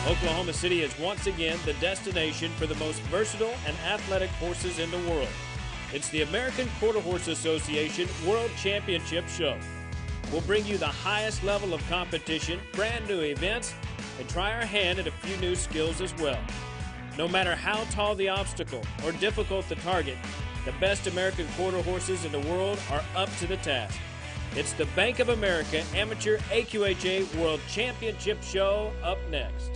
Oklahoma City is once again the destination for the most versatile and athletic horses in the world. It's the American Quarter Horse Association World Championship Show. We'll bring you the highest level of competition, brand new events, and try our hand at a few new skills as well. No matter how tall the obstacle or difficult the target, the best American quarter horses in the world are up to the task. It's the Bank of America Amateur AQHA World Championship Show up next.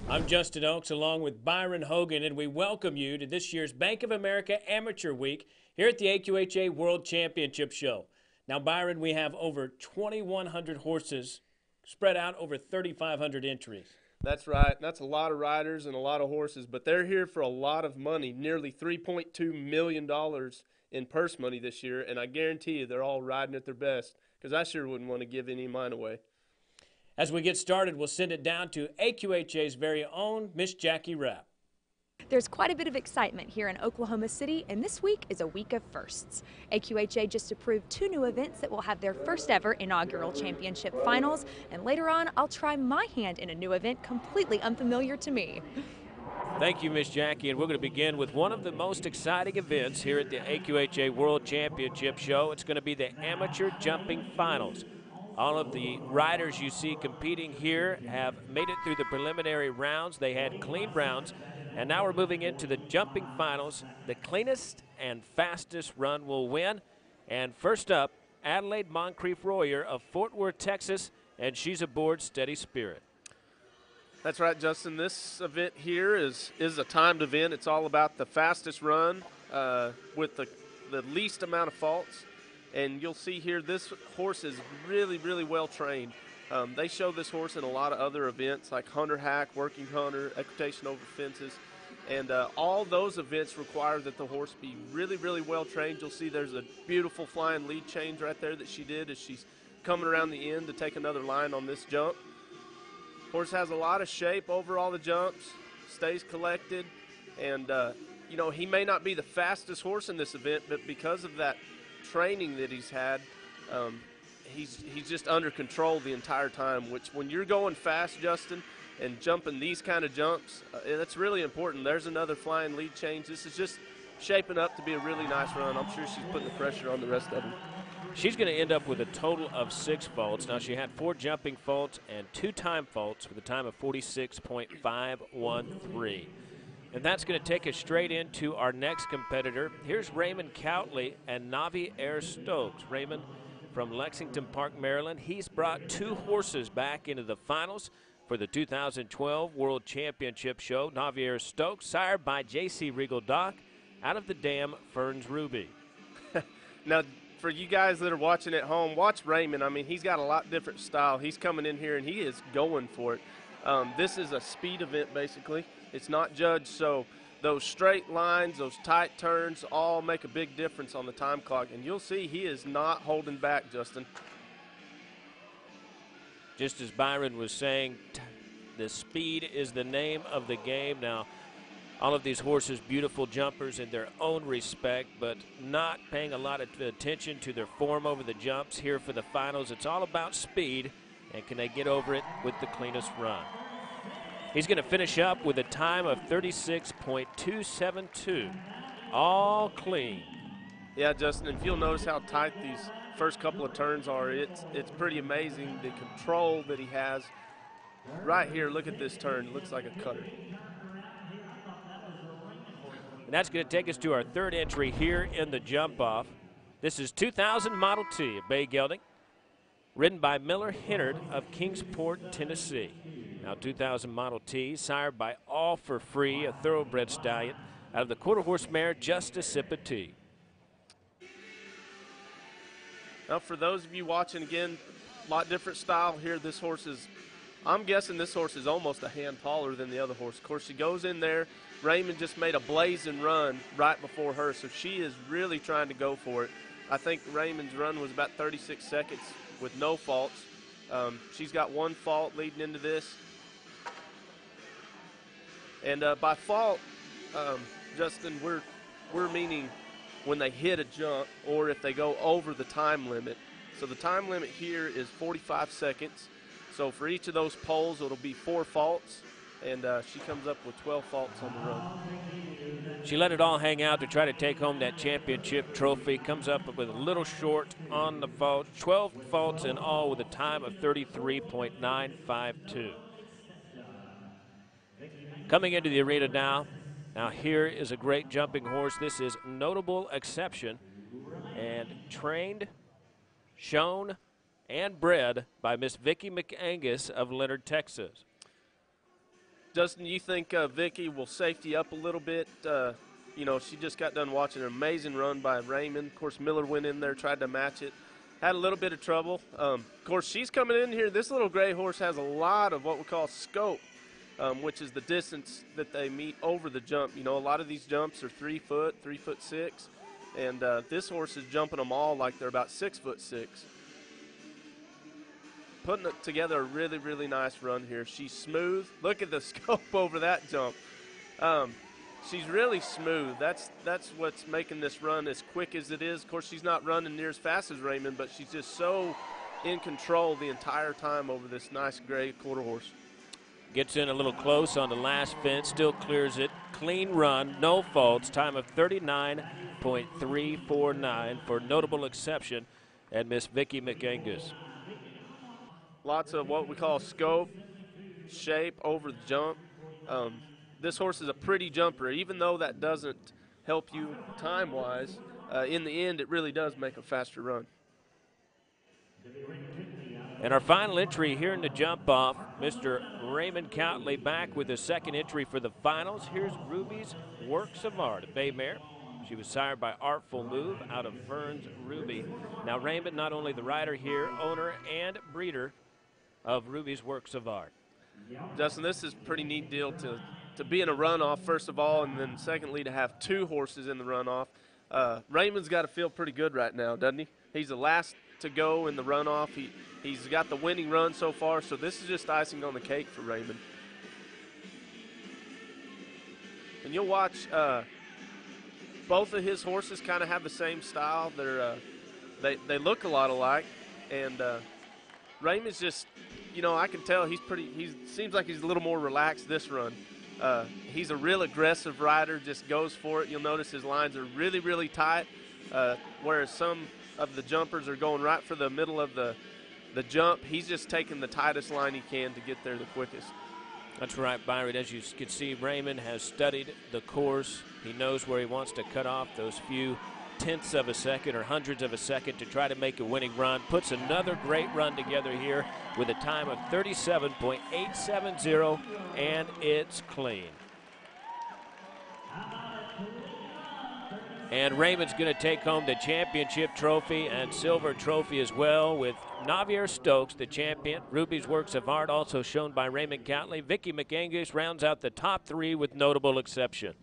I'm Justin Oaks along with Byron Hogan, and we welcome you to this year's Bank of America Amateur Week here at the AQHA World Championship Show. Now, Byron, we have over 2,100 horses spread out over 3,500 entries. That's right. That's a lot of riders and a lot of horses, but they're here for a lot of money, nearly $3.2 million in purse money this year, and I guarantee you they're all riding at their best because I sure wouldn't want to give any of mine away. As we get started, we'll send it down to AQHA's very own Miss Jackie Rapp. There's quite a bit of excitement here in Oklahoma City, and this week is a week of firsts. AQHA just approved 2 new events that will have their first ever inaugural championship finals, and later on I'll try my hand in a new event completely unfamiliar to me. Thank you, Miss Jackie, and we're going to begin with one of the most exciting events here at the AQHA World Championship Show. It's going to be the Amateur Jumping Finals. All of the riders you see competing here have made it through the preliminary rounds. They had clean rounds, and now we're moving into the jumping finals. The cleanest and fastest run will win. And first up, Adelaide Moncrief Royer of Fort Worth, Texas, and she's aboard Steady Spirit. That's right, Justin. This event here is a timed event. It's all about the fastest run with the least amount of faults. And you'll see here this horse is really, really well trained. They show this horse in a lot of other events like Hunter Hack, Working Hunter, Equitation Over Fences. And all those events require that the horse be really, really well trained. You'll see there's a beautiful flying lead change right there that she did as she's coming around the end to take another line on this jump. Horse has a lot of shape over all the jumps, stays collected. And, you know, he may not be the fastest horse in this event, but because of that training that he's had, he's just under control the entire time, which when you're going fast, Justin, and jumping these kind of jumps, that's really important. There's another flying lead change. This is just shaping up to be a really nice run. I'm sure she's putting the pressure on the rest of them. She's going to end up with a total of 6 faults. Now, she had 4 jumping faults and 2 time faults with a time of 46.513. And that's going to take us straight into our next competitor. Here's Raymond Coutley and Navier Stokes. Raymond from Lexington Park, Maryland. He's brought 2 horses back into the finals for the 2012 World Championship Show. Navier Stokes, sired by J.C. Regal Dock, out of the dam Ferns Ruby. Now, for you guys that are watching at home, watch Raymond. I mean, he's got a lot different style. He's coming in here, and he is going for it. This is a speed event, basically. It's not judged, so those straight lines, those tight turns all make a big difference on the time clock. And you'll see he is not holding back, Justin. Just as Byron was saying, the speed is the name of the game. Now, all of these horses, beautiful jumpers in their own respect, but not paying a lot of attention to their form over the jumps here for the finals. It's all about speed, and can they get over it with the cleanest run. He's going to finish up with a time of 36.272, all clean. Yeah, Justin, if you'll notice how tight these first couple of turns are, it's pretty amazing the control that he has. Right here, look at this turn. It looks like a cutter. And that's going to take us to our 3rd entry here in the jump-off. This is 2000 Model T of Bay Gelding, ridden by Miller Hennard of Kingsport, Tennessee. Now 2000 Model T, sired by All for Free, a thoroughbred stallion, out of the quarter horse mare Justice Sympathy. Now for those of you watching, again, a lot different style here. This horse is, I'm guessing this horse is almost a hand taller than the other horse. Of course, she goes in there. Raymond just made a blazing run right before her, so she is really trying to go for it. I think Raymond's run was about 36 seconds with no faults. She's got 1 fault leading into this. And by fault, Justin, we're meaning when they hit a jump or if they go over the time limit. So the time limit here is 45 seconds. So for each of those poles, it'll be 4 faults, and she comes up with 12 faults on the run. She let it all hang out to try to take home that championship trophy. Comes up with a little short on the fault. 12 faults in all with a time of 33.952. Coming into the arena now. Now here is a great jumping horse. This is Notable Exception, and trained, shown, and bred by Miss Vicki McAngus of Leonard, Texas. Justin, you think Vicki will safety up a little bit? You know, she just got done watching an amazing run by Raymond. Of course, Miller went in there, tried to match it. Had a little bit of trouble. Of course, she's coming in here. This little gray horse has a lot of what we call scope, which is the distance that they meet over the jump. You know, a lot of these jumps are 3 foot, 3'6", and this horse is jumping them all like they're about 6'6". Putting it together a really, really nice run here. She's smooth. Look at the scope over that jump. She's really smooth. That's what's making this run as quick as it is. Of course, she's not running near as fast as Raymond, but she's just so in control the entire time over this nice gray quarter horse. Gets in a little close on the last fence, still clears it. Clean run, no faults, time of 39.349 for Notable Exception and Miss Vicki McAngus. Lots of what we call scope, shape over the jump. This horse is a pretty jumper. Even though that doesn't help you time-wise, in the end, it really does make a faster run. And our final entry here in the jump-off, Mr. Raymond Coutley back with the second entry for the finals. Here's Ruby's Works of Art, a bay mare. She was sired by Artful Move out of Ferns Ruby. Now Raymond, not only the rider here, owner and breeder of Ruby's Works of Art. Justin, this is a pretty neat deal to be in a runoff, first of all, and then secondly to have 2 horses in the runoff. Raymond's got to feel pretty good right now, doesn't he? He's the last to go in the runoff. He's got the winning run so far, so this is just icing on the cake for Raymond. And you'll watch both of his horses kind of have the same style. They look a lot alike, and Raymond's just, you know, I can tell he seems like he's a little more relaxed this run. He's a real aggressive rider, just goes for it. You'll notice his lines are really, really tight, whereas some of the jumpers are going right for the middle of the jump. He's just taking the tightest line he can to get there the quickest. That's right, Byron. As you can see, Raymond has studied the course. He knows where he wants to cut off those few tenths of a second or hundreds of a second to try to make a winning run. Puts another great run together here with a time of 37.870, and it's clean. And Raymond's going to take home the championship trophy and silver trophy as well, with Navier Stokes, the champion. Ruby's Works of Art, also shown by Raymond Coutley. Vicki McAngus rounds out the top 3 with Notable Exception.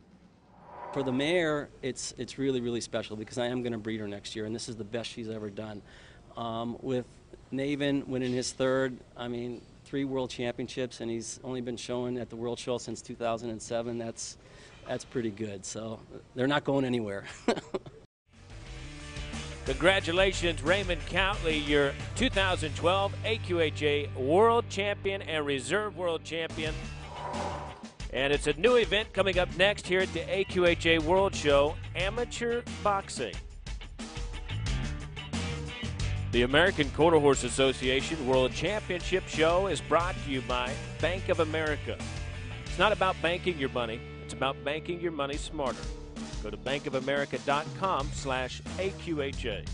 For the mare, it's really, really special because I am going to breed her next year, and this is the best she's ever done. With Navin winning his 3rd, I mean, 3 world championships, and he's only been shown at the World Show since 2007. That's pretty good. So they're not going anywhere. Congratulations, Raymond Coutley, your 2012 AQHA World Champion and Reserve World Champion. And it's a new event coming up next here at the AQHA World Show, Amateur Boxing. The American Quarter Horse Association World Championship Show is brought to you by Bank of America. It's not about banking your money, it's about banking your money smarter. Go to bankofamerica.com/AQHA.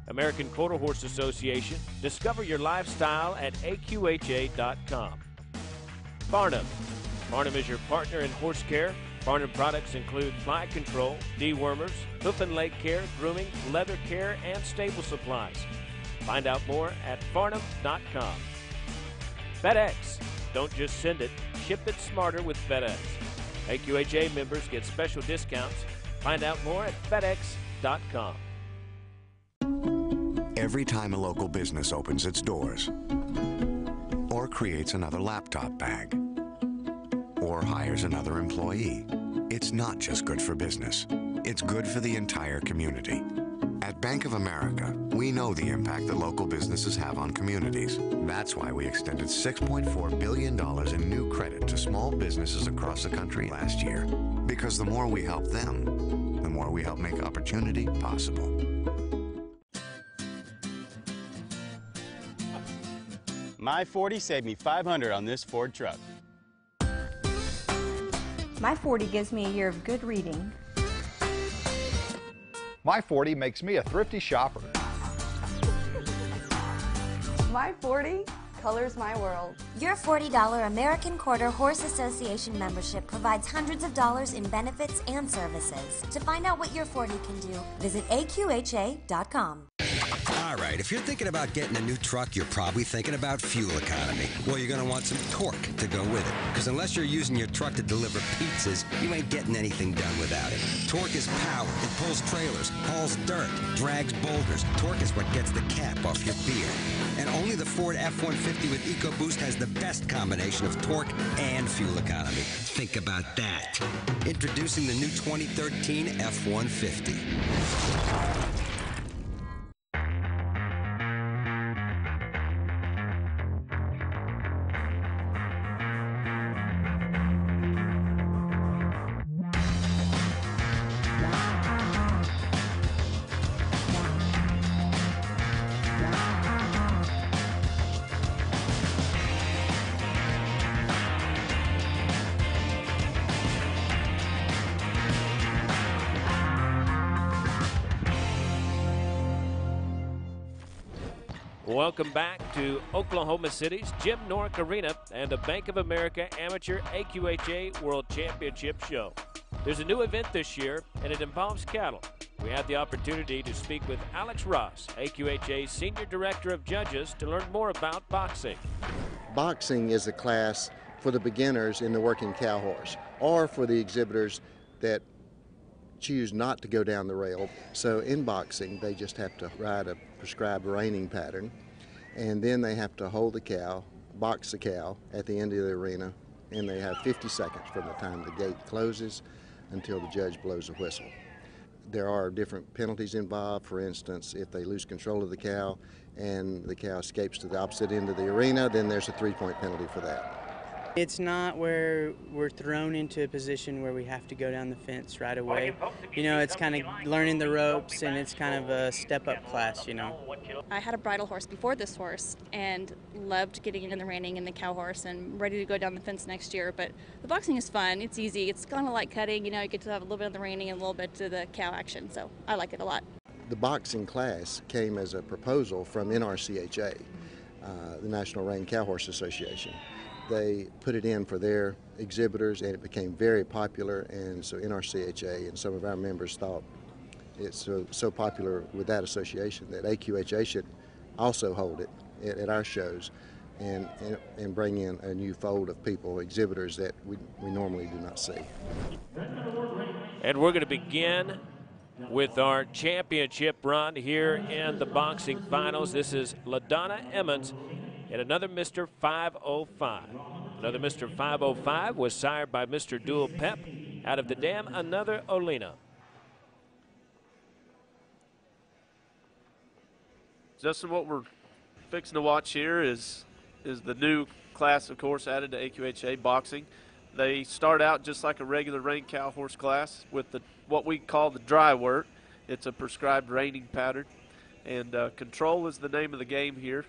American Quarter Horse Association, discover your lifestyle at AQHA.com. Farnam. Farnam is your partner in horse care. Farnam products include fly control, dewormers, hoof and leg care, grooming, leather care, and stable supplies. Find out more at farnam.com. FedEx. Don't just send it, ship it smarter with FedEx. AQHA members get special discounts. Find out more at FedEx.com. Every time a local business opens its doors, or creates another laptop bag, or hires another employee, it's not just good for business. It's good for the entire community. At Bank of America, we We know the impact that local businesses have on communities. That's why we extended $6.4 billion in new credit to small businesses across the country last year. Because the more we help them, the more we help make opportunity possible. My 40 saved me $500 on this Ford truck. My 40 gives me a year of good reading. My 40 makes me a thrifty shopper. My 40 colors my world. Your $40 American Quarter Horse Association membership provides hundreds of dollars in benefits and services. To find out what your 40 can do, visit AQHA.com. All right, if you're thinking about getting a new truck, you're probably thinking about fuel economy. Well, you're going to want some torque to go with it. Because unless you're using your truck to deliver pizzas, you ain't getting anything done without it. Torque is power. It pulls trailers, hauls dirt, drags boulders. Torque is what gets the cap off your beer. And only the Ford F-150 with EcoBoost has the best combination of torque and fuel economy. Think about that. Introducing the new 2013 F-150. Welcome back to Oklahoma City's Jim Norick Arena and the Bank of America Amateur AQHA World Championship Show. There's a new event this year, and it involves cattle. We had the opportunity to speak with Alex Ross, AQHA's Senior Director of Judges, to learn more about boxing. Boxing is a class for the beginners in the working cow horse, or for the exhibitors that choose not to go down the rail. So in boxing, they just have to ride a prescribed reining pattern, and then they have to hold the cow, box the cow at the end of the arena, and they have 50 seconds from the time the gate closes until the judge blows a whistle. There are different penalties involved. For instance, if they lose control of the cow and the cow escapes to the opposite end of the arena, then there's a 3-point penalty for that. It's not where we're thrown into a position where we have to go down the fence right away. You know, it's kind of learning the ropes, and it's kind of a step-up class, you know. I had a bridle horse before this horse and loved getting in the reining and the cow horse and ready to go down the fence next year. But the boxing is fun. It's easy. It's kind of like cutting. You know, you get to have a little bit of the reining and a little bit to the cow action. So I like it a lot. The boxing class came as a proposal from NRCHA, the National Rein Cow Horse Association. They put it in for their exhibitors, and it became very popular, and so NRCHA and some of our members thought it's so popular with that association that AQHA should also hold it at our shows and bring in a new fold of people, exhibitors that we normally do not see. And we're going to begin with our championship run here in the boxing finals. This is LaDonna Emmons and another Mr. 505. Another Mr. 505 was sired by Mr. Dual Pep out of the dam, another Olena. Justin, what we're fixing to watch here is the new class, of course, added to AQHA boxing. They start out just like a regular rein cow horse class with what we call the dry work. It's a prescribed reining pattern, and control is the name of the game here.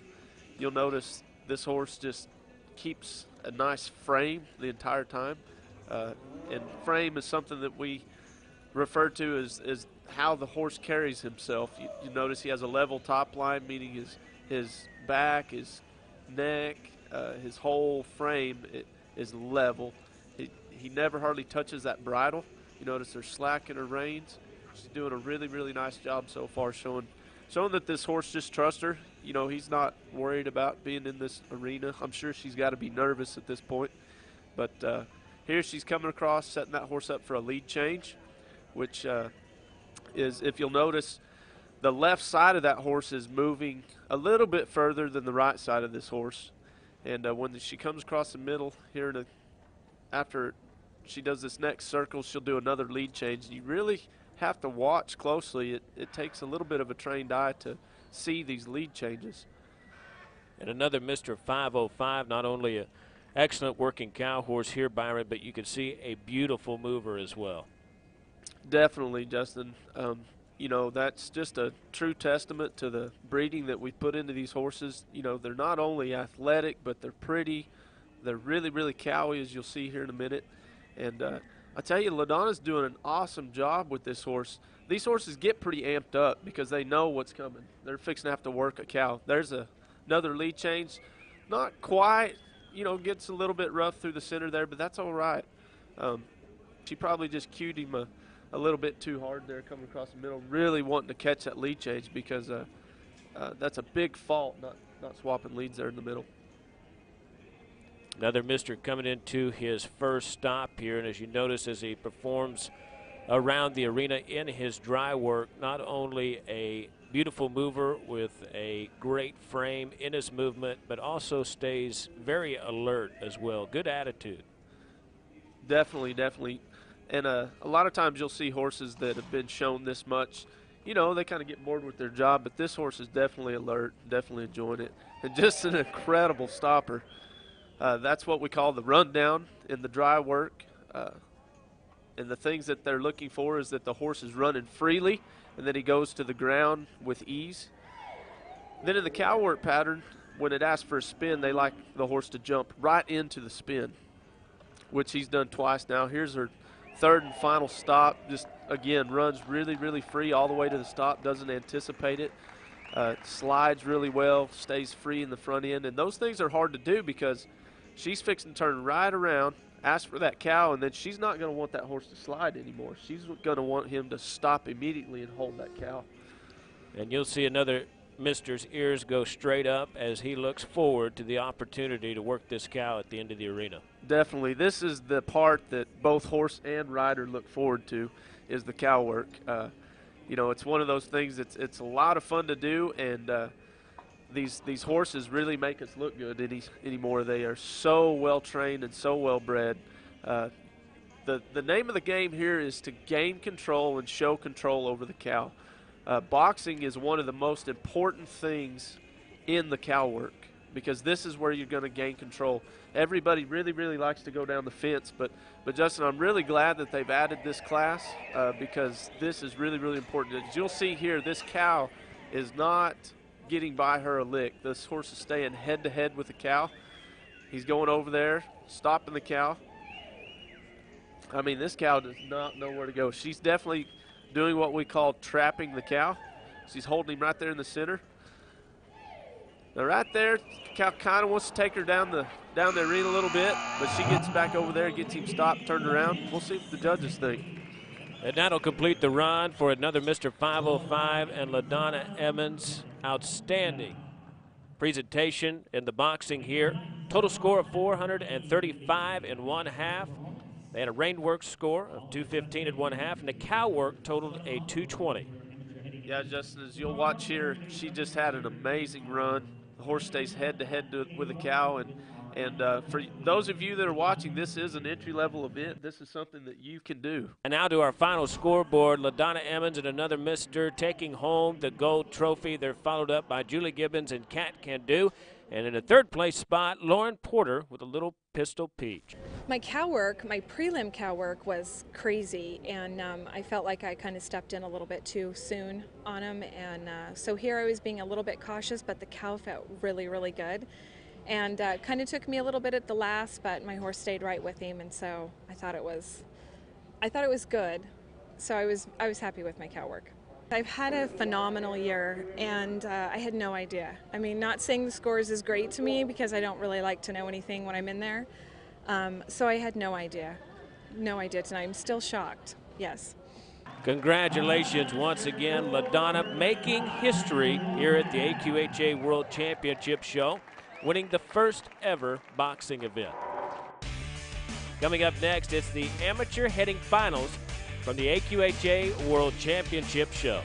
You'll notice this horse just keeps a nice frame the entire time, and frame is something that we refer to as how the horse carries himself. You notice he has a level top line, meaning his back, his neck, his whole frame is level. He never hardly touches that bridle. You notice there's slack in her reins. She's doing a really, really nice job so far, showing that this horse just trusts her. You know, he's not worried about being in this arena. I'm sure she's got to be nervous at this point. But here she's coming across, setting that horse up for a lead change, which is, if you'll notice, the left side of that horse is moving a little bit further than the right side of this horse. And when she comes across the middle here, after she does this next circle, she'll do another lead change. You really have to watch closely. It takes a little bit of a trained eye to see these lead changes. And another Mr. 505, not only an excellent working cow horse here, Byron, but you can see a beautiful mover as well. Definitely, Justin. You know, that's just a true testament to the breeding that we put into these horses. You know, they're not only athletic, but they're pretty. They're really, really cowy, as you'll see here in a minute. And I tell you, LaDonna's doing an awesome job with this horse. These horses get pretty amped up because they know what's coming. They're fixing to have to work a cow. There's another lead change. Not quite, you know, gets a little bit rough through the center there, but that's all right. She probably just cued him a little bit too hard there coming across the middle, really wanting to catch that lead change because that's a big fault, not swapping leads there in the middle. Another Mister coming into his first stop here, and as you notice as he performs around the arena in his dry work, not only a beautiful mover with a great frame in his movement, but also stays very alert as well. Good attitude. Definitely, definitely. And a lot of times you'll see horses that have been shown this much, you know, they kind of get bored with their job, but this horse is definitely alert, definitely enjoying it, and just an incredible stopper. That's what we call the rundown in the dry work. And the things that they're looking for is that the horse is running freely and then he goes to the ground with ease. Then in the cow work pattern, when it asks for a spin, they like the horse to jump right into the spin, which he's done twice now. Here's her third and final stop. Just, again, runs really, really free all the way to the stop, doesn't anticipate it. Slides really well, stays free in the front end. And those things are hard to do because she's fixing to turn right around, ask for that cow, and then she's not going to want that horse to slide anymore. She's going to want him to stop immediately and hold that cow. And you'll see another Mister's ears go straight up as he looks forward to the opportunity to work this cow at the end of the arena. Definitely. This is the part that both horse and rider look forward to, is the cow work. You know, it's one of those things that's it's a lot of fun to do, and these horses really make us look good anymore. They are so well trained and so well bred. The name of the game here is to gain control and show control over the cow. Boxing is one of the most important things in the cow work because this is where you're going to gain control. Everybody really, really likes to go down the fence, but Justin, I'm really glad that they've added this class because this is really, really important. As you'll see here, this cow is not getting by her a lick. This horse is staying head-to-head with the cow. He's going over there, stopping the cow. I mean, this cow does not know where to go. She's definitely doing what we call trapping the cow. She's holding him right there in the center. Now right there, the cow kind of wants to take her down the arena a little bit, but she gets back over there, gets him stopped, turned around. We'll see what the judges think. And that'll complete the run for another Mr. 505 and LaDonna Emmons. Outstanding presentation in the boxing here. Total score of 435 1/2. They had a rein work score of 215 1/2, and the cow work totaled a 220. Yeah, Justin, as you'll watch here, she just had an amazing run. The horse stays head-to-head with the cow, and for those of you that are watching, this is an entry-level event. This is something that you can do. And now to our final scoreboard, LaDonna Emmons and another Mister taking home the gold trophy. They're followed up by Julie Gibbons and Cat Can Do. And in a third-place spot, Lauren Porter with a little Pistol Peach. My cow work, my prelim cow work was crazy, and I felt like I kind of stepped in a little bit too soon on him. And so here I was being a little bit cautious, but the cow felt really, really good. And kind of took me a little bit at the last, but my horse stayed right with him, and so I thought it was good. So I was happy with my cow work. I've had a phenomenal year, and I had no idea. I mean, not saying the scores is great to me because I don't really like to know anything when I'm in there. So I had no idea tonight. I'm still shocked. Yes. Congratulations once again, LaDonna, making history here at the AQHA World Championship Show, winning the first ever boxing event. Coming up next, it's the amateur heading finals from the AQHA World Championship Show.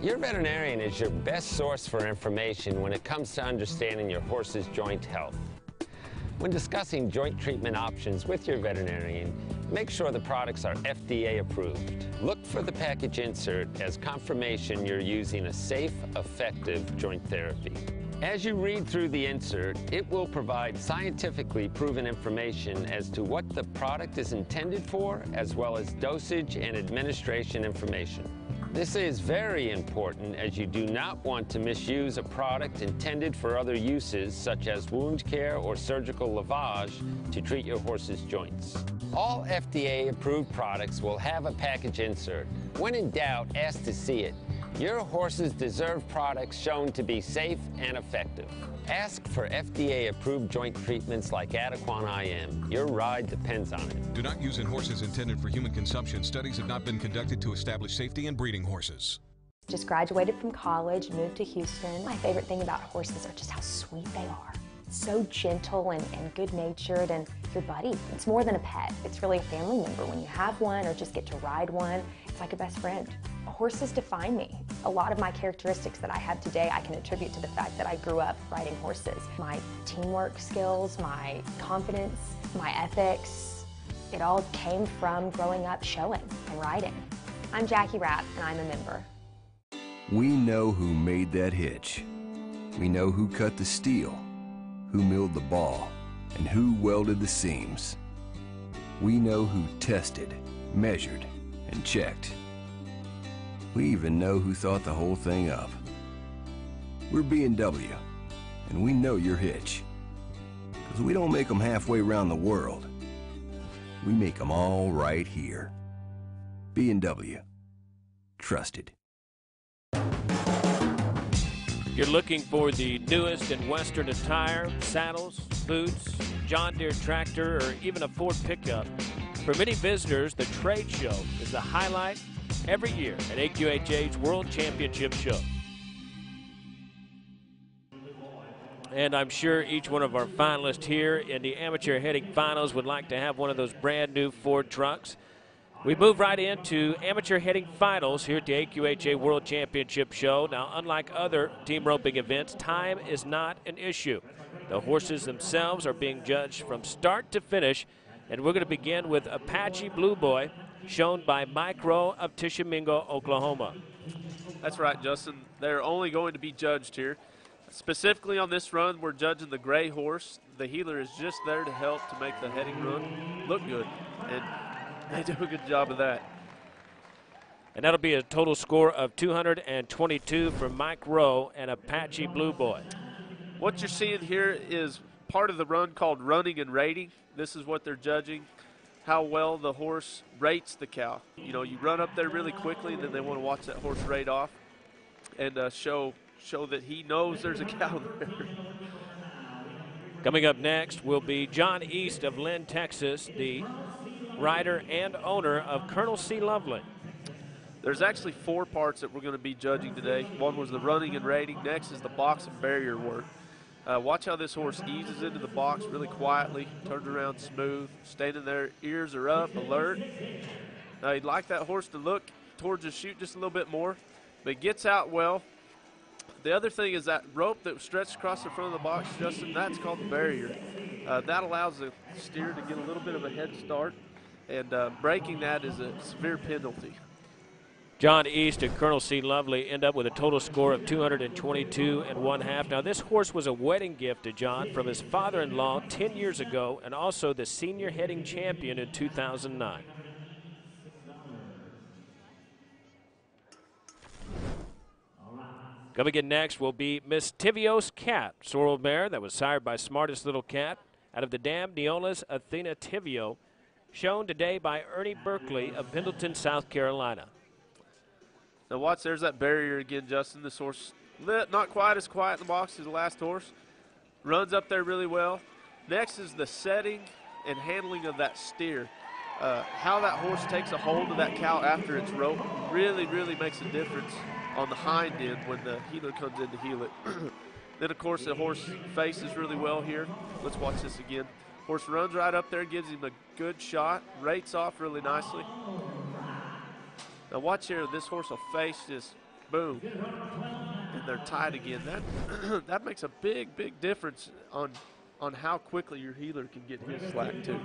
Your veterinarian is your best source for information when it comes to understanding your horse's joint health. When discussing joint treatment options with your veterinarian, make sure the products are FDA approved. Look for the package insert as confirmation you're using a safe, effective joint therapy. As you read through the insert, it will provide scientifically proven information as to what the product is intended for, as well as dosage and administration information. This is very important as you do not want to misuse a product intended for other uses such as wound care or surgical lavage to treat your horse's joints. All FDA-approved products will have a package insert. When in doubt, ask to see it. Your horses deserve products shown to be safe and effective. Ask for FDA-approved joint treatments like AQHA IM. Your ride depends on it. Do not use in horses intended for human consumption. Studies have not been conducted to establish safety in breeding horses. Just graduated from college, moved to Houston. My favorite thing about horses are just how sweet they are. So gentle and good-natured, and your buddy. It's more than a pet. It's really a family member. When you have one or just get to ride one, it's like a best friend. Horses define me. A lot of my characteristics that I have today I can attribute to the fact that I grew up riding horses. My teamwork skills, my confidence, my ethics, it all came from growing up showing and riding. I'm Jackie Rapp, and I'm a member. We know who made that hitch. We know who cut the steel, who milled the ball, and who welded the seams. We know who tested, measured, and checked. We even know who thought the whole thing up. We're B&W, and we know your hitch. Because we don't make them halfway around the world. We make them all right here. B&W. Trusted. You're looking for the newest in Western attire, saddles, boots, John Deere tractor, or even a Ford pickup. For many visitors, the trade show is the highlight every year at AQHA's World Championship Show. And I'm sure each one of our finalists here in the amateur heading finals would like to have one of those brand new Ford trucks. We move right into amateur heading finals here at the AQHA World Championship Show. Now, unlike other team roping events, time is not an issue. The horses themselves are being judged from start to finish, and we're going to begin with Apache Blue Boy, shown by Mike Rowe of Tishomingo, Oklahoma. That's right, Justin. They're only going to be judged here. Specifically on this run, we're judging the gray horse. The heeler is just there to help to make the heading run look good, and they do a good job of that. And that'll be a total score of 222 for Mike Rowe and Apache Blue Boy. What you're seeing here is part of the run called running and rating. This is what they're judging, how well the horse rates the cow. You know, you run up there really quickly, and then they want to watch that horse rate off and show that he knows there's a cow there. Coming up next will be John East of Lynn, Texas, the rider and owner of Colonel C. Lovely. There's actually 4 parts that we're going to be judging today. One was the running and rating. Next is the box and barrier work. Watch how this horse eases into the box really quietly, turns around smooth, standing there, ears are up, alert. Now, you'd like that horse to look towards the chute just a little bit more, but it gets out well. The other thing is that rope that stretched across the front of the box, Justin, that's called the barrier. That allows the steer to get a little bit of a head start, and breaking that is a severe penalty. John East and Colonel C. Lovely end up with a total score of 222 1/2. Now, this horse was a wedding gift to John from his father-in-law 10 years ago, and also the senior heading champion in 2009. Coming in next will be Miss Tivios Cat, sorrel mare that was sired by Smartest Little Cat out of the dam Neola's Athena Tivio, shown today by Ernie Berkeley of Pendleton, South Carolina. Now watch, there's that barrier again, Justin. This horse, not quite as quiet in the box as the last horse. Runs up there really well. Next is the setting and handling of that steer. How that horse takes a hold of that cow after it's roped really, really makes a difference on the hind end when the heeler comes in to heel it. Then, of course, the horse faces really well here. Let's watch this again. Horse runs right up there, gives him a good shot, rates off really nicely. Now watch here, this horse will face just boom, and they're tied again. That that makes a big, big difference on on how quickly your heeler can get his slack too.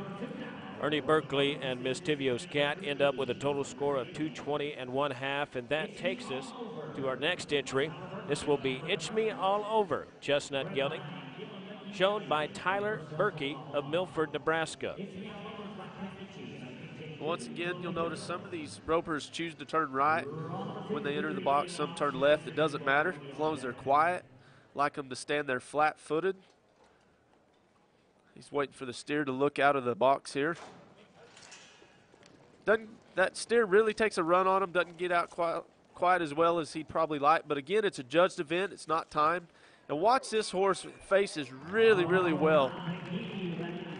Ernie Berkeley and Miss Tivio's Cat end up with a total score of 220 1/2, and that takes us to our next entry. This will be Itch Me All Over, Chestnut Gelding, shown by Tyler Berkey of Milford, Nebraska. Once again, you'll notice some of these ropers choose to turn right when they enter the box. Some turn left. It doesn't matter as long as they're quiet. Like them to stand there flat-footed. He's waiting for the steer to look out of the box here. That steer really takes a run on him. Doesn't get out quite as well as he'd probably like. But again, it's a judged event. It's not timed. And watch this horse faces really, really well.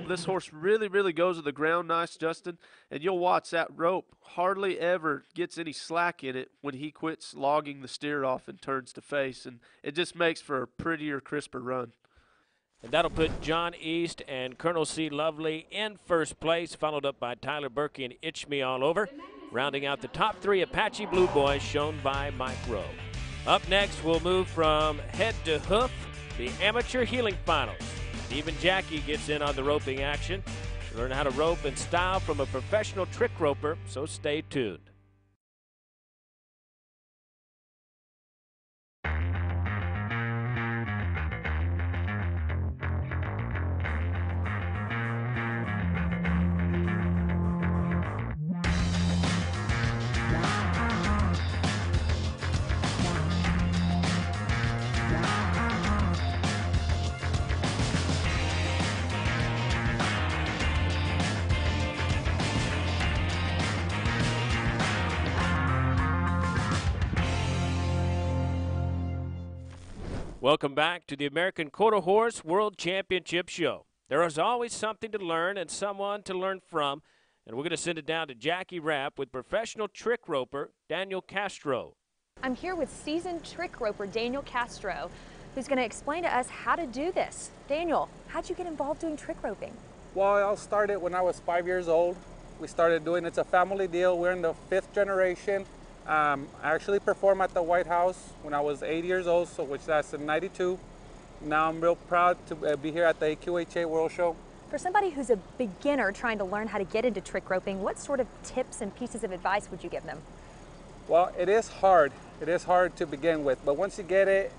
This horse really, really goes to the ground nice, Justin. And you'll watch that rope hardly ever gets any slack in it when he quits logging the steer off and turns to face. And it just makes for a prettier, crisper run. And that'll put John East and Colonel C. Lovely in first place, followed up by Tyler Berkey and Itch Me All Over. Rounding out the top three, Apache Blue Boys, shown by Mike Rowe. Up next, we'll move from head to hoof, the amateur heeling finals. Even Jackie gets in on the roping action. Learn how to rope and style from a professional trick roper, so stay tuned. Welcome back to the American Quarter Horse World Championship Show. There is always something to learn and someone to learn from, and we're going to send it down to Jackie Rapp with professional trick roper Daniel Castro. I'm here with seasoned trick roper Daniel Castro, who's going to explain to us how to do this. Daniel, how'd you get involved doing trick roping? Well, I started when I was 5 years old. We started doing it's a family deal. We're in the 5th generation. I actually performed at the White House when I was 8 years old, so which that's in '92. Now I'm real proud to be here at the AQHA World Show. For somebody who's a beginner trying to learn how to get into trick roping, what sort of tips and pieces of advice would you give them? Well, it is hard. It is hard to begin with, but once you get it,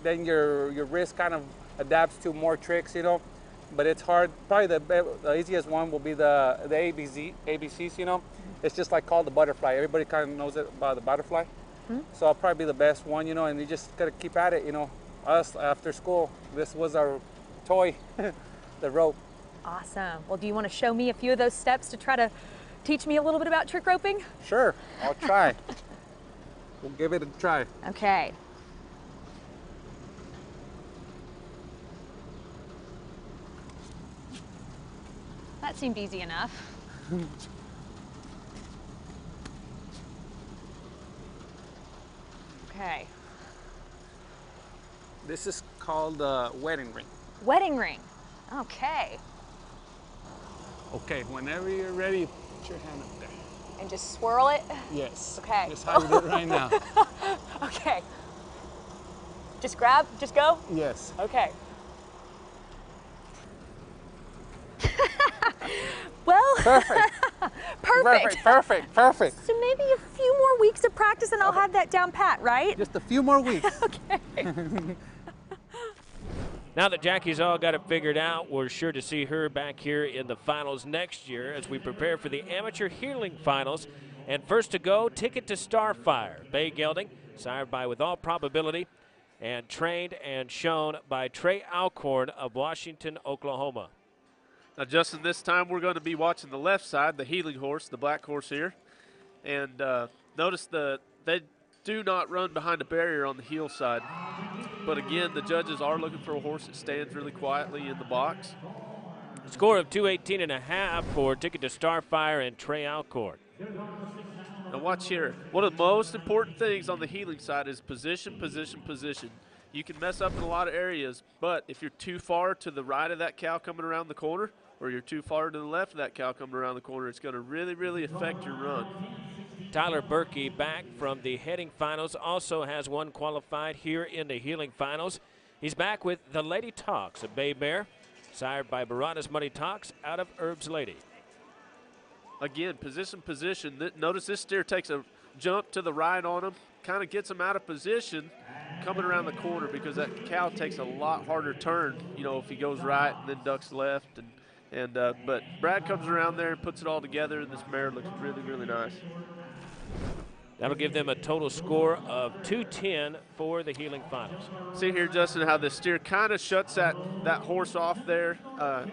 then your wrist kind of adapts to more tricks, you know. But it's hard. Probably the easiest one will be the ABCs, you know. It's just like called the butterfly. Everybody kind of knows it about the butterfly. Mm-hmm. So I'll probably be the best one, you know, and you just gotta keep at it, you know. Us, after school, this was our toy, the rope. Awesome. Well, do you want to show me a few of those steps to try to teach me a little bit about trick roping? Sure, I'll try. We'll give it a try. Okay. That seemed easy enough. Okay. This is called the wedding ring. Wedding ring. Okay. Okay, whenever you're ready, put your hand up there. And just swirl it? Yes. Okay. That's how we do it right now. Okay. Just grab, just go? Yes. Okay. Well, perfect. Perfect. So maybe a few more weeks of practice and I'll have that down pat, right? Just a few more weeks. Okay. Now that Jackie's all got it figured out, we're sure to see her back here in the finals next year as we prepare for the amateur heeling finals. And first to go, Ticket to Starfire, bay gelding, sired by With All Probability, and trained and shown by Trey Alcorn of Washington, Oklahoma. Now, Justin, this time we're going to be watching the left side, the heeling horse, the black horse here. And notice they do not run behind a barrier on the heel side. But again, the judges are looking for a horse that stands really quietly in the box. Score of 218.5 for Ticket to Starfire and Trey Alcorn. Now watch here. One of the most important things on the heeling side is position, position, position. You can mess up in a lot of areas, but if you're too far to the right of that cow coming around the corner, or you're too far to the left of that cow coming around the corner, it's going to really, really affect your run. Tyler Berkey, back from the heading finals, also has one qualified here in the heeling finals. He's back with the Lady Talks, a bay mare, sired by Baradas Money Talks out of Herb's Lady. Again, position. Notice this steer takes a jump to the right on him, kind of gets him out of position coming around the corner, because that cow takes a lot harder turn, you know, if he goes right and then ducks left. But Brad comes around there and puts it all together, and this mare looks really, really nice. That'll give them a total score of 210 for the Healing Finals. See here, Justin, how the steer kind of shuts that horse off there.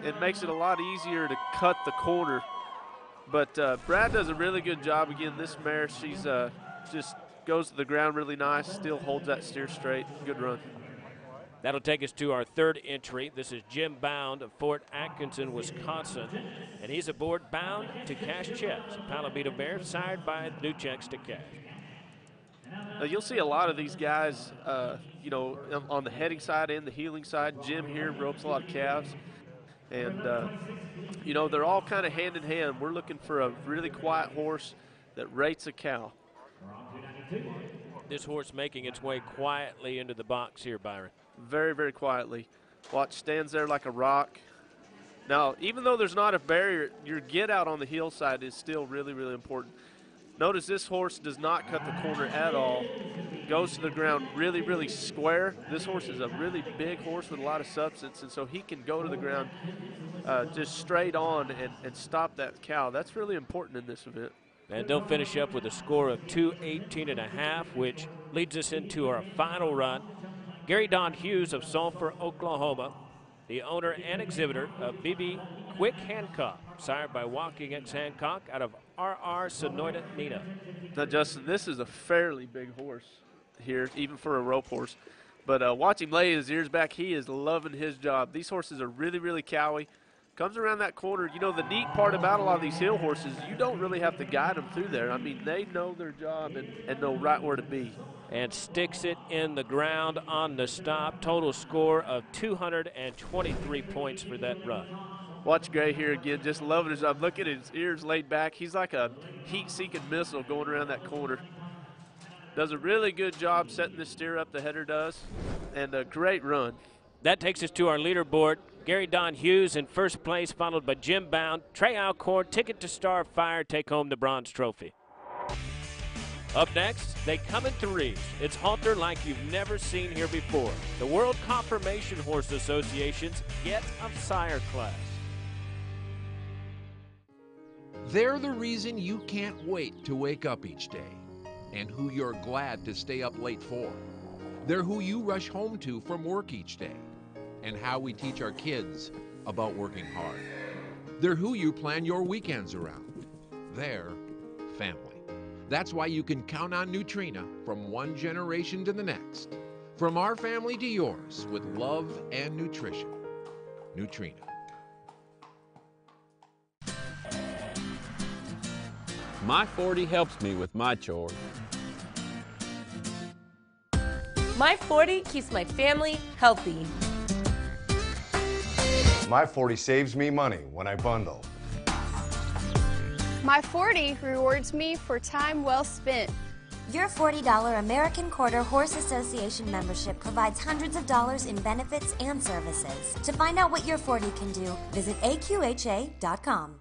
It makes it a lot easier to cut the corner. But Brad does a really good job. Again, this mare, she's just goes to the ground really nice, still holds that steer straight. Good run. That'll take us to our third entry. This is Jim Bound of Fort Atkinson, Wisconsin. And he's aboard Bound to cash checks. A Palomino mare sired by new checks to cash. You'll see a lot of these guys, you know, on the heading side and the healing side. Jim here ropes a lot of calves. And, you know, they're all kind of hand in hand. We're looking for a really quiet horse that rates a cow. This horse making its way quietly into the box here, Byron. Very, very quietly. Watch, stands there like a rock. Now, even though there's not a barrier, your get out on the heel side is still really, really important. Notice this horse does not cut the corner at all. Goes to the ground really, really square. This horse is a really big horse with a lot of substance, and so he can go to the ground just straight on and stop that cow. That's really important in this event. And they'll finish up with a score of 218.5, which leads us into our final run. Gary Don Hughes of Sulphur, Oklahoma, the owner and exhibitor of BB Quick Hancock, sired by Walking X Hancock out of RR Sonoita Nina. Now, Justin, this is a fairly big horse here, even for a rope horse. But watch him lay his ears back. He is loving his job. These horses are really, really cowy. Comes around that corner. You know, the neat part about a lot of these hill horses, you don't really have to guide them through there. I mean, they know their job and know right where to be. And sticks it in the ground on the stop. Total score of 223 points for that run. Watch Gray here again, just loving his job. Look at his ears laid back. He's like a heat-seeking missile going around that corner. Does a really good job setting this steer up, the header does, and a great run. That takes us to our leaderboard. Gary Don Hughes in first place, followed by Jim Bound. Trey Alcorn, Ticket to Starfire, take home the bronze trophy. Up next, they come in threes. It's halter like you've never seen here before. The World Confirmation Horse Association's Get of Sire class. They're the reason you can't wait to wake up each day, and who you're glad to stay up late for. They're who you rush home to from work each day, and how we teach our kids about working hard. They're who you plan your weekends around. They're family. That's why you can count on Nutrina from one generation to the next. From our family to yours, with love and nutrition. Nutrina. My 40 helps me with my chores. My 40 keeps my family healthy. My 40 saves me money when I bundle. My 40 rewards me for time well spent. Your $40 American Quarter Horse Association membership provides hundreds of dollars in benefits and services. To find out what your 40 can do, visit AQHA.com.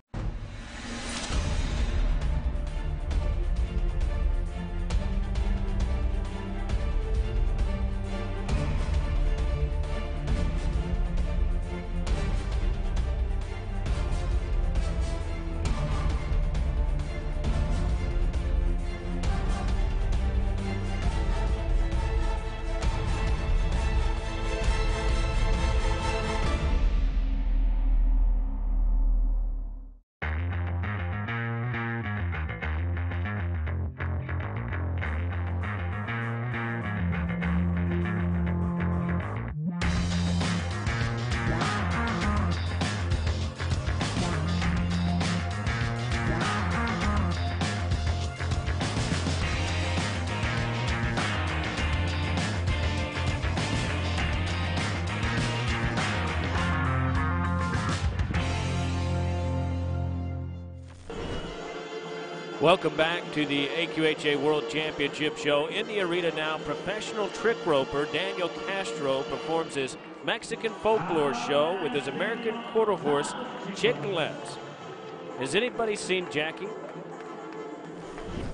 Welcome back to the AQHA World Championship Show. In the arena now, professional trick roper Daniel Castro performs his Mexican folklore show with his American quarter horse, Chiclets. Has anybody seen Jackie?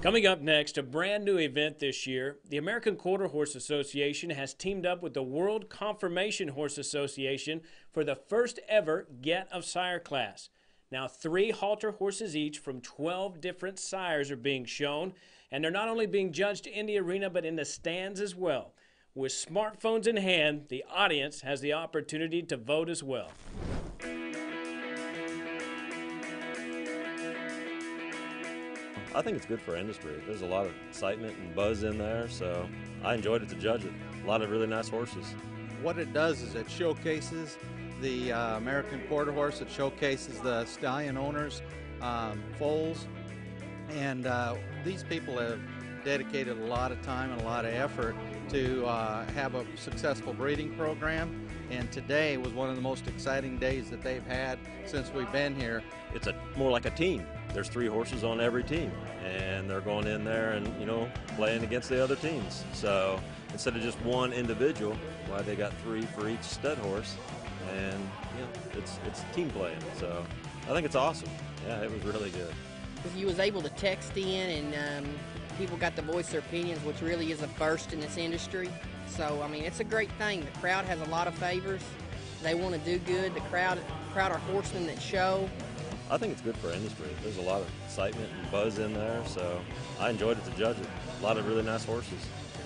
Coming up next, a brand new event this year. The American Quarter Horse Association has teamed up with the World Conformation Horse Association for the first ever Get of Sire class. Now, 3 halter horses each from 12 different sires are being shown, and they're not only being judged in the arena but in the stands as well. With smartphones in hand, the audience has the opportunity to vote as well. I think it's good for industry. There's a lot of excitement and buzz in there, so I enjoyed it to judge it. A lot of really nice horses. What it does is it showcases the American quarter horse. It showcases the stallion owners, foals, and these people have dedicated a lot of time and a lot of effort to have a successful breeding program, and today was one of the most exciting days that they've had since we've been here. It's more like a team. There's 3 horses on every team, and they're going in there and, you know, playing against the other teams. So instead of just one individual, why they got 3 for each stud horse, and you know, it's team playing. So I think it's awesome. Yeah, it was really good. You was able to text in, and people got to voice their opinions, which really is a first in this industry. So I mean, it's a great thing. The crowd has a lot of favors. They want to do good. The crowd are horsemen that show. I think it's good for industry. There's a lot of excitement and buzz in there, so I enjoyed it to judge it. A lot of really nice horses.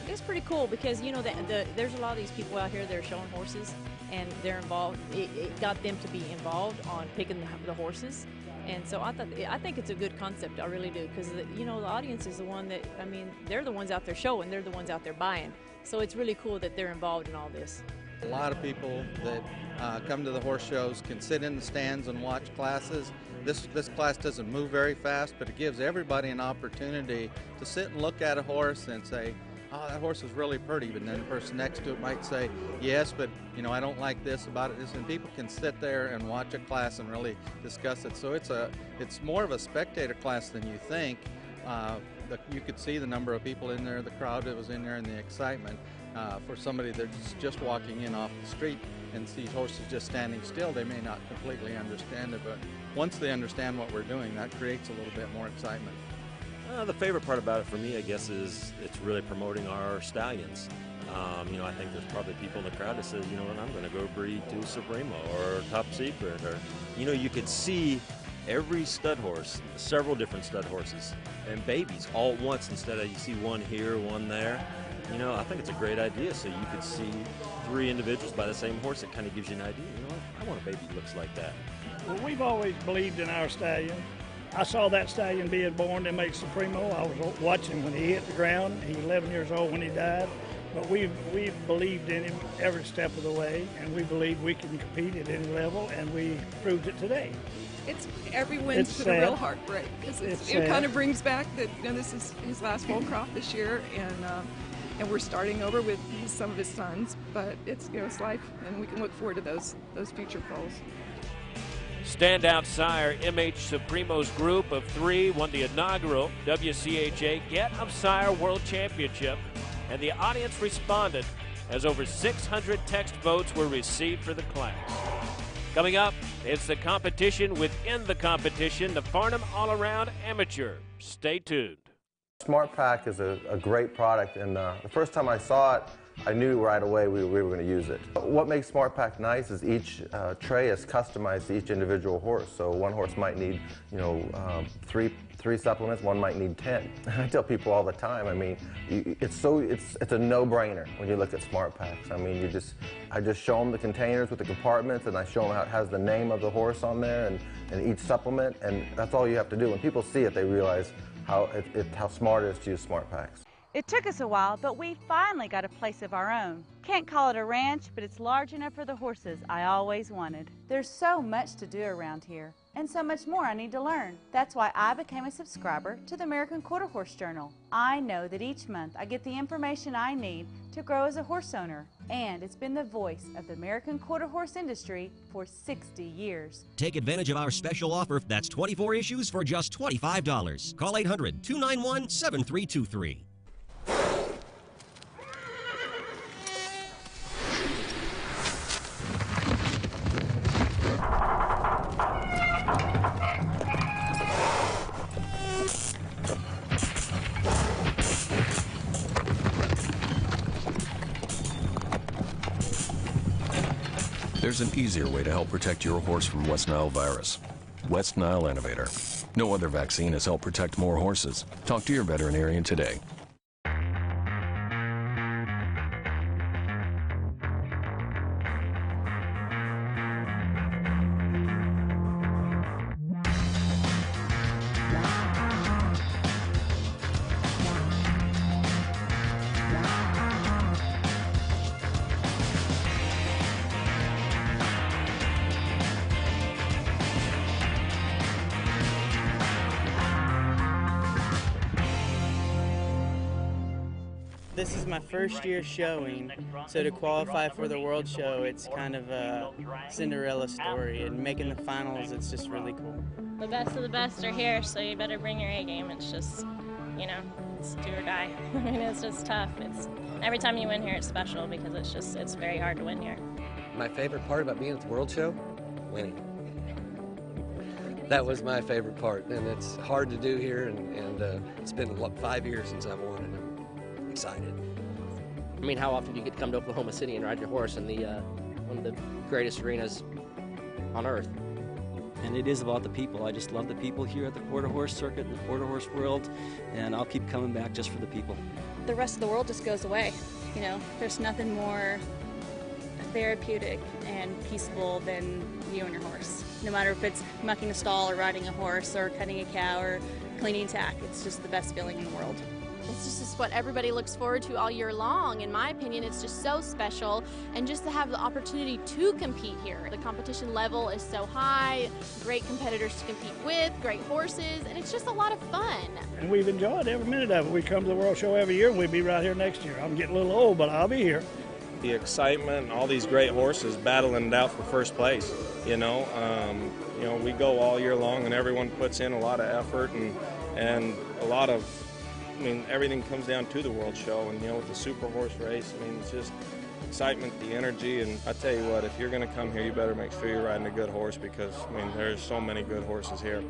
It's pretty cool because, you know, there's a lot of these people out here that are showing horses, and they're involved. It got them to be involved on picking the horses, and so I think it's a good concept. I really do, because you know, the audience is the one that, I mean, they're the ones out there showing, they're the ones out there buying. So it's really cool that they're involved in all this. A lot of people that come to the horse shows can sit in the stands and watch classes. This class doesn't move very fast, but it gives everybody an opportunity to sit and look at a horse and say, oh, that horse is really pretty, but then the person next to it might say, yes, but you know, I don't like this about it. And people can sit there and watch a class and really discuss it. So it's more of a spectator class than you think. You could see the number of people in there, the crowd that was in there, and the excitement. For somebody that's just walking in off the street and sees horses just standing still, they may not completely understand it, but once they understand what we're doing, that creates a little bit more excitement. The favorite part about it for me, I guess, is it's really promoting our stallions. You know, I think there's probably people in the crowd that says, you know what, I'm going to go breed to Supremo or Top Secret, or, you know, you could see every stud horse, several different stud horses, and babies all at once instead of you see one here, one there. You know, I think it's a great idea, so you could see 3 individuals by the same horse. It kind of gives you an idea. You know, I want a baby that looks like that. Well, we've always believed in our stallion. I saw that stallion being born to make Supremo. I was watching when he hit the ground. He was 11 years old when he died. But we've believed in him every step of the way, and we believe we can compete at any level, and we proved it today. It's every win's to the real heartbreak, because it kind of brings back that, you know, this is his last foal crop this year, and we're starting over with some of his sons. But it's, you know, it's life, and we can look forward to those future foals. Standout sire MH Supremo's group of 3 won the inaugural WCHA Get of Sire World Championship, and the audience responded as over 600 text votes were received for the class. Coming up, it's the competition within the competition, the Farnam All-Around Amateur. Stay tuned. SmartPak is a great product, and the first time I saw it, I knew right away we were going to use it. What makes SmartPak nice is each tray is customized to each individual horse. So one horse might need, you know, three supplements, one might need 10. I tell people all the time, I mean, it's a no-brainer when you look at SmartPaks. I mean, I just show them the containers with the compartments, and I show them how it has the name of the horse on there and each supplement, and that's all you have to do. When people see it, they realize how smart it is to use SmartPaks. It took us a while, but we finally got a place of our own. Can't call it a ranch, but it's large enough for the horses I always wanted. There's so much to do around here, and so much more I need to learn. That's why I became a subscriber to the American Quarter Horse Journal. I know that each month I get the information I need to grow as a horse owner, and it's been the voice of the American quarter horse industry for 60 years. Take advantage of our special offer. That's 24 issues for just $25. Call 800-291-7323. There's an easier way to help protect your horse from West Nile virus. West Nile Innovator. No other vaccine has helped protect more horses. Talk to your veterinarian today. This is my first year showing, so to qualify for the World Show, it's kind of a Cinderella story, and making the finals, it's just really cool. The best of the best are here, so you better bring your A game. It's just, you know, it's do or die. I mean, it's just tough. It's every time you win here, it's special because it's very hard to win here. My favorite part about being at the World Show? Winning. That was my favorite part, and it's hard to do here, and it's been 5 years since I've won, and I'm excited. I mean, how often do you get to come to Oklahoma City and ride your horse in the one of the greatest arenas on earth? And it is about the people. I just love the people here at the quarter horse circuit and the quarter horse world, and I'll keep coming back just for the people. The rest of the world just goes away. You know, there's nothing more therapeutic and peaceful than you and your horse. No matter if it's mucking a stall or riding a horse or cutting a cow or cleaning tack, it's just the best feeling in the world. It's just what everybody looks forward to all year long. In my opinion, it's just so special, and just to have the opportunity to compete here. The competition level is so high, great competitors to compete with, great horses, and it's just a lot of fun. And we've enjoyed every minute of it. We come to the World Show every year, and we'll be right here next year. I'm getting a little old, but I'll be here. The excitement, all these great horses battling it out for first place. You know, we go all year long, and everyone puts in a lot of effort and a lot of. I mean, everything comes down to the World Show, and with the Super Horse race, I mean, it's just excitement, the energy, and I tell you what, if you're going to come here, you better make sure you're riding a good horse because, I mean, there's so many good horses here.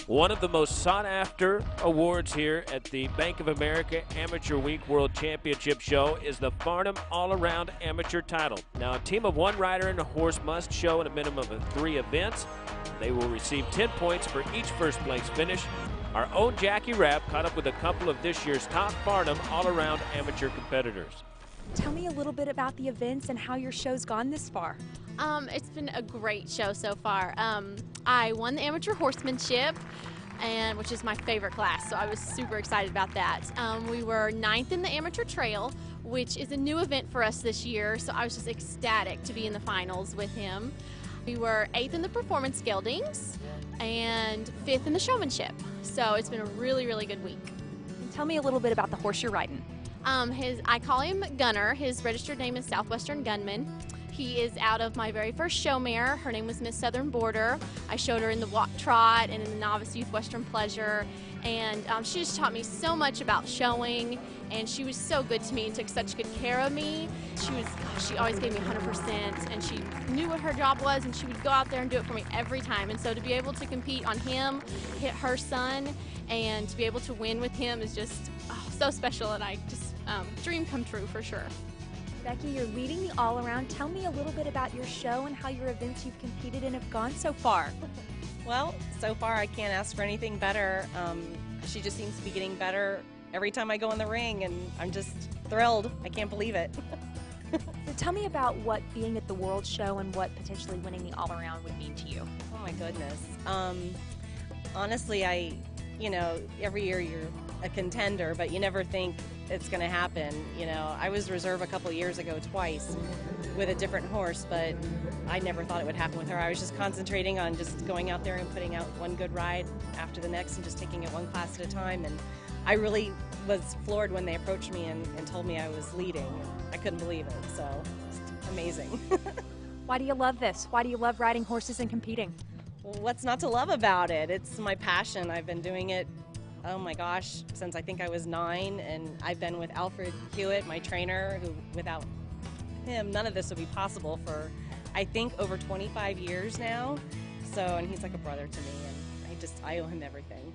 One of the most sought-after awards here at the Bank of America Amateur Week World Championship Show is the Farnam All-Around Amateur title. Now, a team of one rider and a horse must show in a minimum of 3 events. They will receive 10 points for each first-place finish. Our own Jackie Rapp caught up with a couple of this year's top Farnam All-Around Amateur competitors. Tell me a little bit about the events and how your show's gone this far. It's been a great show so far. I won the amateur horsemanship, which is my favorite class, so I was super excited about that. We were 9th in the amateur trail, which is a new event for us this year, so I was just ecstatic to be in the finals with him. We were 8th in the performance geldings and 5th in the showmanship, so it's been a really, really good week. And tell me a little bit about the horse you're riding. I call him Gunner. His registered name is Southwestern Gunman. He is out of my very first show mare. Her name was Miss Southern Border. I showed her in the walk trot and in the novice youth Western Pleasure, and she just taught me so much about showing, and she was so good to me and took such good care of me. She always gave me 100%, and she knew what her job was, and she would go out there and do it for me every time. And so to be able to compete on him, hit her son, and to be able to win with him is just so special, and I just dream come true for sure. Becky, you're leading the all-around. Tell me a little bit about your show and how your events you've competed in have gone so far. Well, so far I can't ask for anything better. She just seems to be getting better every time I go in the ring, and I'm just thrilled. I can't believe it. So tell me about what being at the World Show and what potentially winning the all-around would mean to you. Oh my goodness. Honestly, every year you're a contender, but you never think it's going to happen. I was reserve a couple years ago twice with a different horse, but I never thought it would happen with her. I was just concentrating on just going out there and putting out one good ride after the next and just taking it one class at a time. And I really was floored when they approached me and told me I was leading. I couldn't believe it, so it's amazing. Why do you love this? Why do you love riding horses and competing? Well, what's not to love about it? It's my passion. I've been doing it, oh my gosh, since I think I was 9, and I've been with Alfred Hewitt, my trainer, who without him, none of this would be possible for, I think, over 25 years now. So, and he's like a brother to me, and I owe him everything.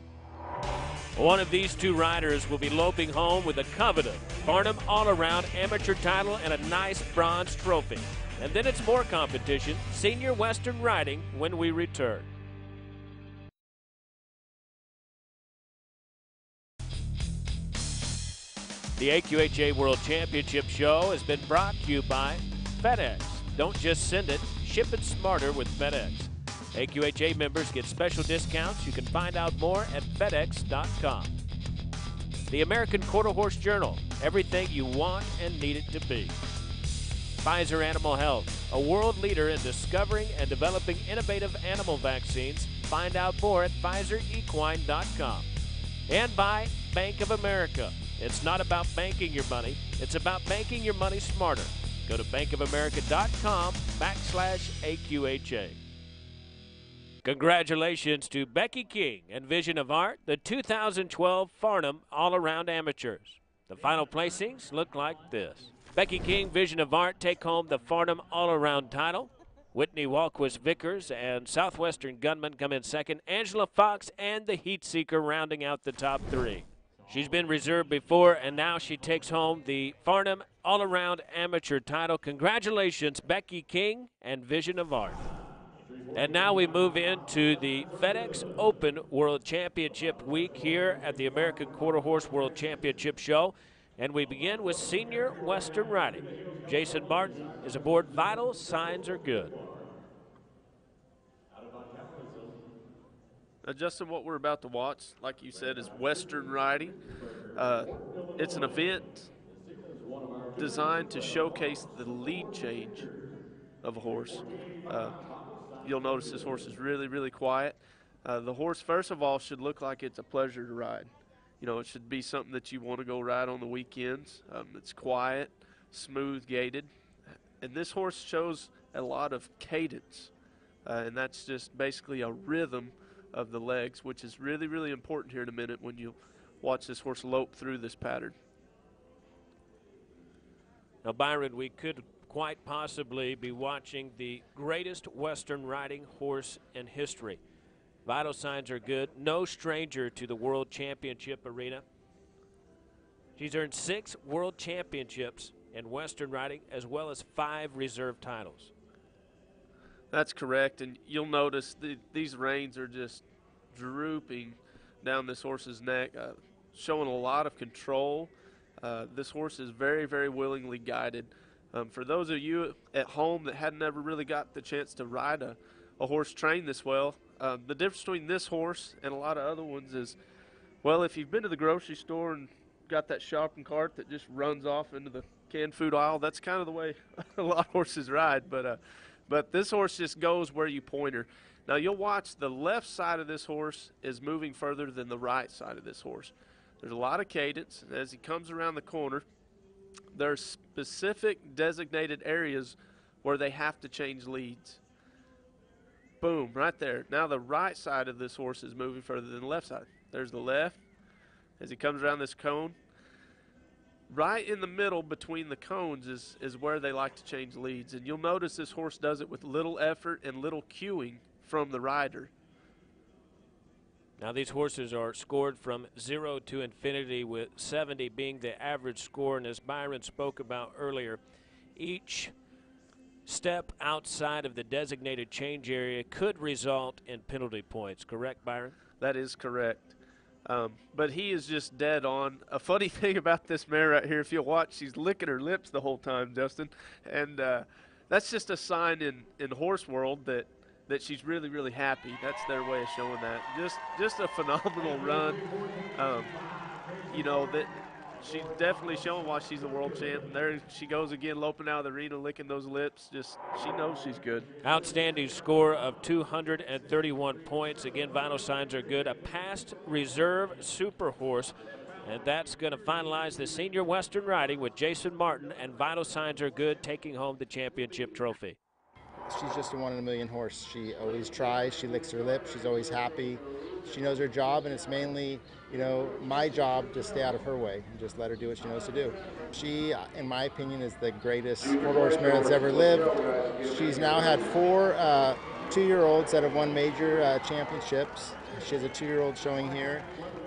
One of these two riders will be loping home with a coveted Farnam All-Around Amateur title and a nice bronze trophy. And then it's more competition, senior Western riding, when we return. The AQHA World Championship Show has been brought to you by FedEx. Don't just send it, ship it smarter with FedEx. AQHA members get special discounts. You can find out more at FedEx.com. The American Quarter Horse Journal, everything you want and need it to be. Pfizer Animal Health, a world leader in discovering and developing innovative animal vaccines. Find out more at PfizerEquine.com. And by Bank of America. It's not about banking your money, it's about banking your money smarter. Go to bankofamerica.com/AQHA. Congratulations to Becky King and Vision of Art, the 2012 Farnam All-Around Amateurs. The final placings look like this. Becky King, Vision of Art take home the Farnam All-Around title. Whitney Walquist Vickers and Southwestern Gunman come in second. Angela Fox and the Heat Seeker rounding out the top three. She's been reserved before, and now she takes home the Farnam All-Around Amateur title. Congratulations, Becky King and Vision of Art. And now we move into the FedEx Open World Championship week here at the American Quarter Horse World Championship Show. And we begin with senior Western riding. Jason Martin is aboard. Vital signs are good. Now, Justin, what we're about to watch, like you said, is Western riding. It's an event designed to showcase the lead change of a horse. You'll notice this horse is really, really quiet. The horse, first of all, should look like it's a pleasure to ride. You know, it should be something that you want to go ride on the weekends. It's quiet, smooth gaited. And this horse shows a lot of cadence. And that's just basically a rhythm of the legs, which is really, really important here in a minute when you watch this horse lope through this pattern. Now, Byron, we could quite possibly be watching the greatest Western riding horse in history. Vital signs are good. No stranger to the World Championship arena. She's earned 6 World Championships in Western riding, as well as 5 reserve titles. That's correct, and you'll notice these reins are just drooping down this horse's neck, showing a lot of control. This horse is very, very willingly guided. For those of you at home that had never really got the chance to ride a horse trained this well, the difference between this horse and a lot of other ones is, well, if you've been to the grocery store and got that shopping cart that just runs off into the canned food aisle, that's kind of the way a lot of horses ride, but this horse just goes where you point her. Now, you'll watch the left side of this horse is moving further than the right side of this horse. There's a lot of cadence. As he comes around the corner, there are specific designated areas where they have to change leads. Boom, right there. Now the right side of this horse is moving further than the left side. There's the left as he comes around this cone. Right in the middle between the cones is where they like to change leads. And you'll notice this horse does it with little effort and little cueing from the rider. Now these horses are scored from 0 to infinity, with 70 being the average score. And as Byron spoke about earlier, each step outside of the designated change area could result in penalty points. Correct, Byron? That is correct. But he is just dead on. A funny thing about this mare right here, if you'll watch, she's licking her lips the whole time, Justin. And that's just a sign in horse world that she's really, really happy. That's their way of showing that. Just a phenomenal run. You know, that she's definitely showing why she's a world champ. And there she goes again, loping out of the arena, licking those lips. Just, she knows she's good. Outstanding score of 231 points. Again, vital signs are good. A past reserve super horse. And that's going to finalize the senior Western riding with Jason Martin and vital signs are good, taking home the championship trophy. She's just a 1 in a million horse. She always tries, she licks her lips, she's always happy. She knows her job, and it's mainly, you know, my job to stay out of her way and just let her do what she knows to do. She, in my opinion, is the greatest quarter horse mare that's ever lived. She's now had 4 2-year-olds that have won major championships. She has a 2-year-old showing here.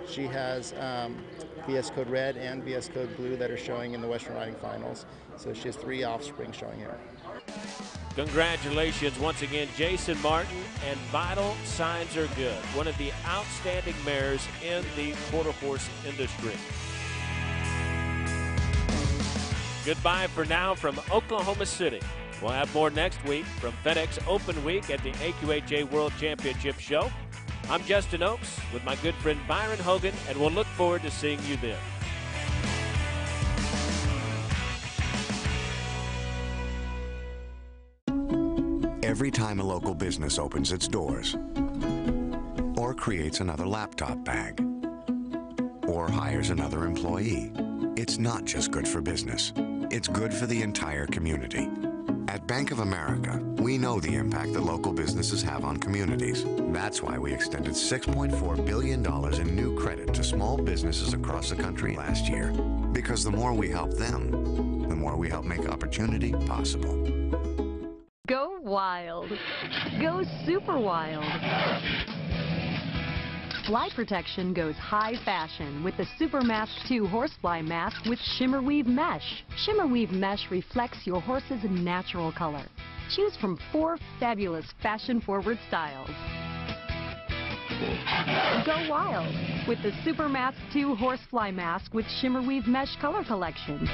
She has VS Code Red and VS Code Blue that are showing in the Western Riding Finals. So she has 3 offspring showing here. Congratulations once again, Jason Martin, and vital signs are good. One of the outstanding mares in the quarter horse industry. Goodbye for now from Oklahoma City. We'll have more next week from FedEx Open Week at the AQHA World Championship Show. I'm Justin Oaks with my good friend Byron Hogan, and we'll look forward to seeing you then. Every time a local business opens its doors, or creates another laptop bag, or hires another employee, it's not just good for business, it's good for the entire community. At Bank of America, we know the impact that local businesses have on communities. That's why we extended $6.4 billion in new credit to small businesses across the country last year. Because the more we help them, the more we help make opportunity possible. Go wild. Go super wild. Fly protection goes high fashion with the Super Mask 2 Horsefly Mask with Shimmer Weave Mesh. Shimmer Weave Mesh reflects your horse's natural color. Choose from 4 fabulous fashion-forward styles. Go wild with the Super Mask 2 Horsefly Mask with Shimmer Weave Mesh color collection.